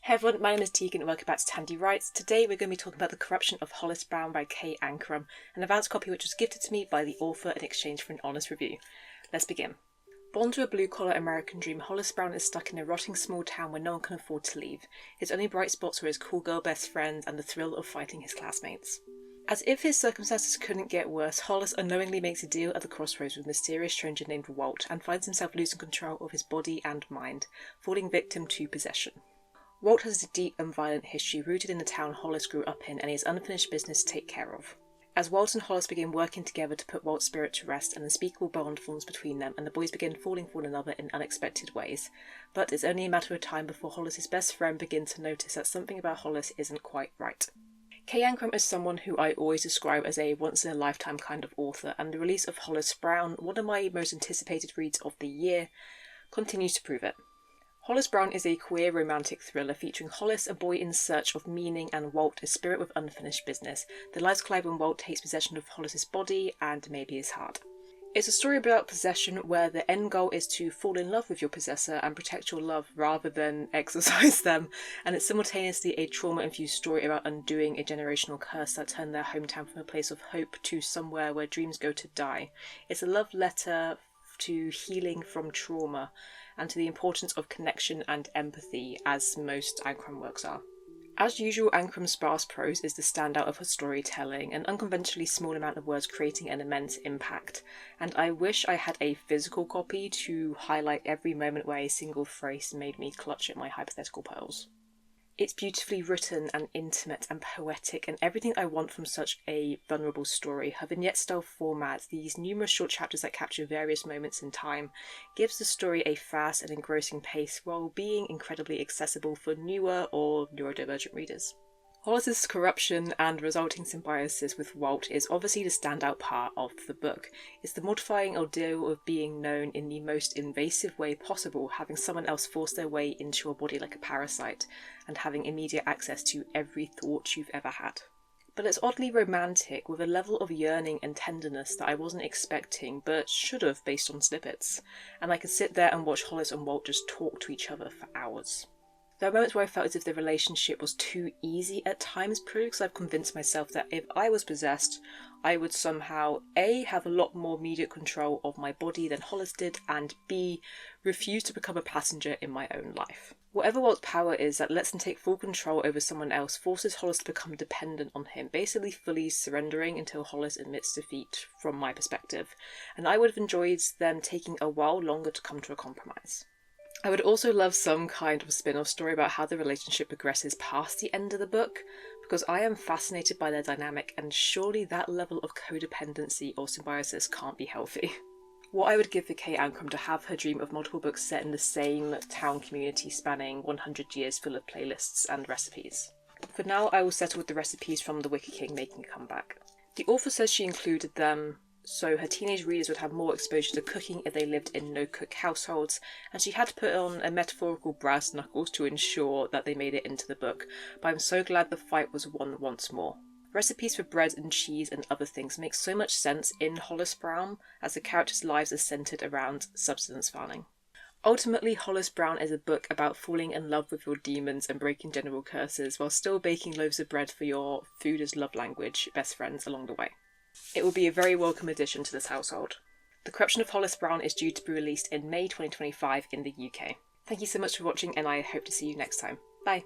Hey everyone, my name is Tegan and welcome back to TandeWrites. Today we're going to be talking about The Corruption of Hollis Brown by Ancrum, an advance copy which was gifted to me by the author in exchange for an honest review. Let's begin. Born to a blue-collar American dream, Hollis Brown is stuck in a rotting small town where no one can afford to leave. His only bright spots were his cool girl best friend and the thrill of fighting his classmates. As if his circumstances couldn't get worse, Hollis unknowingly makes a deal at the crossroads with a mysterious stranger named Walt and finds himself losing control of his body and mind, falling victim to possession. Walt has a deep and violent history rooted in the town Hollis grew up in and he has unfinished business to take care of. As Walt and Hollis begin working together to put Walt's spirit to rest, an unspeakable bond forms between them and the boys begin falling for one another in unexpected ways. But it's only a matter of time before Hollis' best friend begins to notice that something about Hollis isn't quite right. Ancrum is someone who I always describe as a once-in-a-lifetime kind of author, and the release of Hollis Brown, one of my most anticipated reads of the year, continues to prove it. Hollis Brown is a queer romantic thriller featuring Hollis, a boy in search of meaning, and Walt, a spirit with unfinished business. Their lives collide when Walt takes possession of Hollis' body and maybe his heart. It's a story about possession where the end goal is to fall in love with your possessor and protect your love rather than exorcise them, and it's simultaneously a trauma-infused story about undoing a generational curse that turned their hometown from a place of hope to somewhere where dreams go to die. It's a love letter to healing from trauma and to the importance of connection and empathy, as most Ancrum works are. As usual, Ancrum's sparse prose is the standout of her storytelling, an unconventionally small amount of words creating an immense impact, and I wish I had a physical copy to highlight every moment where a single phrase made me clutch at my hypothetical pearls. It's beautifully written and intimate and poetic, and everything I want from such a vulnerable story. Her vignette-style format, these numerous short chapters that capture various moments in time, gives the story a fast and engrossing pace while being incredibly accessible for newer or neurodivergent readers. Hollis' corruption and resulting symbiosis with Walt is obviously the standout part of the book. It's the mortifying ordeal of being known in the most invasive way possible, having someone else force their way into your body like a parasite, and having immediate access to every thought you've ever had. But it's oddly romantic, with a level of yearning and tenderness that I wasn't expecting, but should have based on snippets, and I could sit there and watch Hollis and Walt just talk to each other for hours. There are moments where I felt as if the relationship was too easy at times, purely because I've convinced myself that if I was possessed, I would somehow A, have a lot more immediate control of my body than Hollis did, and B, refuse to become a passenger in my own life. Whatever Walt's power is that lets him take full control over someone else forces Hollis to become dependent on him, basically fully surrendering until Hollis admits defeat from my perspective, and I would have enjoyed them taking a while longer to come to a compromise. I would also love some kind of spin-off story about how the relationship progresses past the end of the book, because I am fascinated by their dynamic and surely that level of codependency or symbiosis can't be healthy. What I would give for Ancrum to have her dream of multiple books set in the same town community spanning 100 years full of playlists and recipes. For now, I will settle with the recipes from The Wicker King making a comeback. The author says she included them so her teenage readers would have more exposure to cooking if they lived in no-cook households, and she had to put on a metaphorical brass knuckles to ensure that they made it into the book, but I'm so glad the fight was won once more. Recipes for bread and cheese and other things make so much sense in Hollis Brown, as the characters' lives are centred around subsistence farming. Ultimately, Hollis Brown is a book about falling in love with your demons and breaking general curses, while still baking loaves of bread for your food as love language best friends along the way. It will be a very welcome addition to this household. The Corruption of Hollis Brown is due to be released in May 2025 in the UK. Thank you so much for watching and I hope to see you next time. Bye!